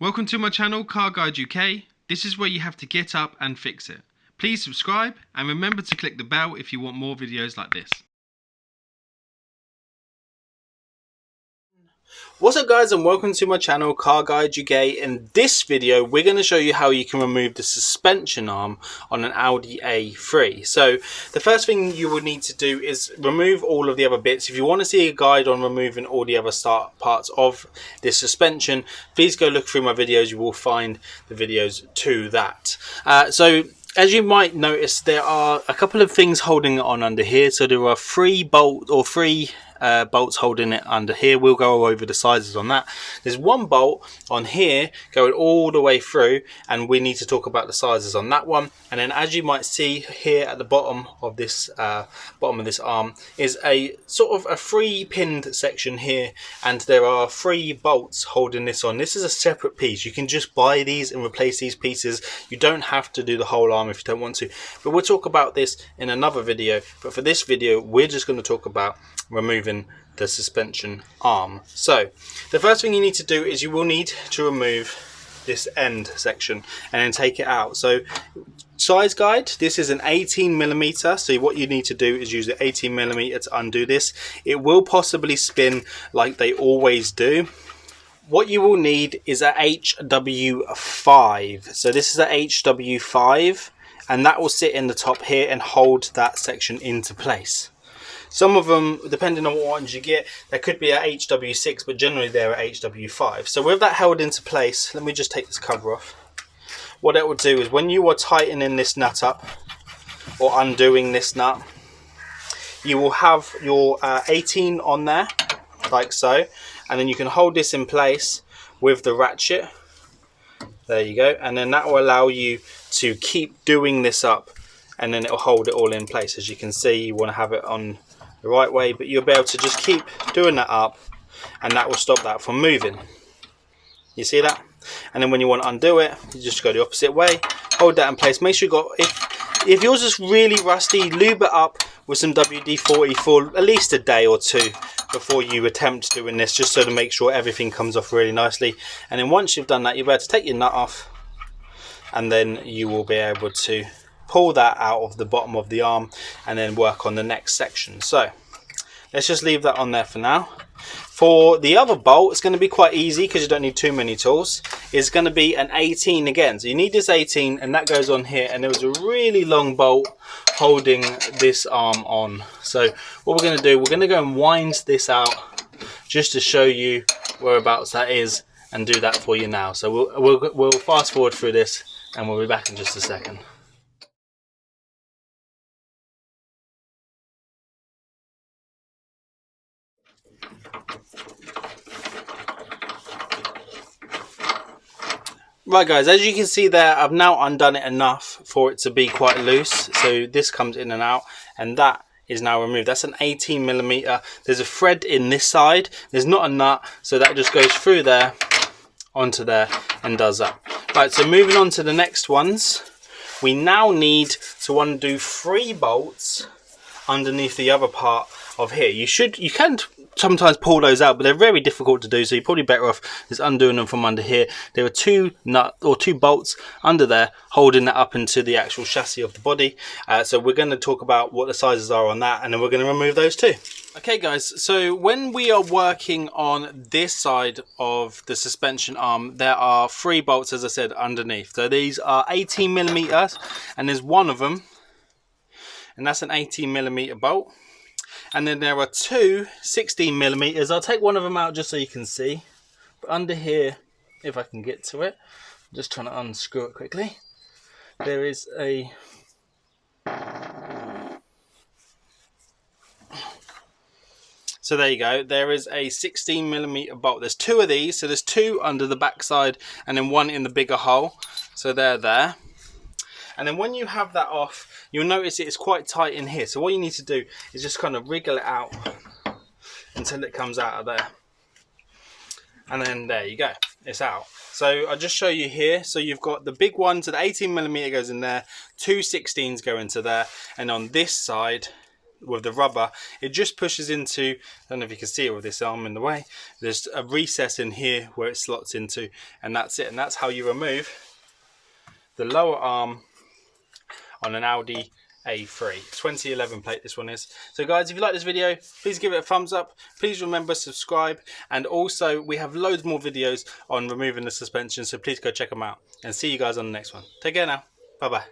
Welcome to my channel, Car Guide UK. This is where you have to get up and fix it. Please subscribe and remember to click the bell if you want more videos like this. What's up guys, and welcome to my channel Car Guide UK. In this video we're going to show you how you can remove the suspension arm on an Audi A3. So the first thing you will need to do is remove all of the other bits. If you want to see a guide on removing all the other parts of this suspension, please go look through my videos. You will find the videos to that. So as you might notice, there are a couple of things holding it on under here. So there are three bolts holding it under here. We'll go over the sizes on that. There's one bolt on here going all the way through, and we need to talk about the sizes on that one. And then as you might see here at the bottom of this arm is a sort of a three pinned section here, and there are three bolts holding this on. This is a separate piece. You can just buy these and replace these pieces. You don't have to do the whole arm if you don't want to, but we'll talk about this in another video. But for this video we're just going to talk about removing the suspension arm. So the first thing you need to do is you will need to remove this end section and then take it out. So size guide, this is an 18mm, so what you need to do is use the 18mm to undo this. It will possibly spin like they always do. What you will need is a HW5. So this is a HW5, and that will sit in the top here and hold that section into place. Some of them, depending on what ones you get, there could be a HW6, but generally they're a HW5. So with that held into place, let me just take this cover off. What it will do is when you are tightening this nut up or undoing this nut, you will have your 18 on there, like so, and then you can hold this in place with the ratchet. There you go, and then that will allow you to keep doing this up, and then it will hold it all in place. As you can see, you want to have it on the right way, but you'll be able to just keep doing that up, and that will stop that from moving. You see that? And then when you want to undo it, you just go the opposite way, hold that in place. Make sure you got, if yours is really rusty, lube it up with some WD-40 for at least a day or two before you attempt doing this, just so to make sure everything comes off really nicely. And then once you've done that, you'll be able to take your nut off, and then you will be able to pull that out of the bottom of the arm and then work on the next section. So let's just leave that on there for now. For the other bolt, it's going to be quite easy because you don't need too many tools. It's going to be an 18 again. So you need this 18, and that goes on here, and there was a really long bolt holding this arm on. So what we're going to do, we're going to go and wind this out just to show you whereabouts that is and do that for you now. So we'll fast forward through this and we'll be back in just a second. Right guys, as you can see there, I've now undone it enough for it to be quite loose. So this comes in and out, and that is now removed. That's an 18mm. There's a thread in this side. There's not a nut, so that just goes through there, onto there, and does that. Right, so moving on to the next ones. We now need to undo 3 bolts underneath the other part of here. You can sometimes pull those out, but they're very difficult to do, so you're probably better off just undoing them from under here. There are 2 bolts under there holding that up into the actual chassis of the body. So we're going to talk about what the sizes are on that, and then we're going to remove those too. Okay guys, so when we are working on this side of the suspension arm, there are 3 bolts, as I said, underneath. So these are 18mm, and there's one of them, and that's an 18mm bolt. And then there are 2 16mm. I'll take one of them out just so you can see. But under here, if I can get to it, I'm just trying to unscrew it quickly. There is a... So there you go. There is a 16mm bolt. There's 2 of these. So there's 2 under the back side and then 1 in the bigger hole. So they're there. And then when you have that off, you'll notice it's quite tight in here. So what you need to do is just kind of wriggle it out until it comes out of there. And then there you go, it's out. So I'll just show you here. So you've got the big one, so the 18mm goes in there, 2 16s go into there, and on this side with the rubber, it just pushes into, I don't know if you can see it with this arm in the way, there's a recess in here where it slots into, and that's it. And that's how you remove the lower arm on an Audi A3 2011 plate. This one is. So guys, if you like this video, please give it a thumbs up. Please remember subscribe, and also we have loads more videos on removing the suspension, so please go check them out, and see you guys on the next one. Take care now. Bye bye.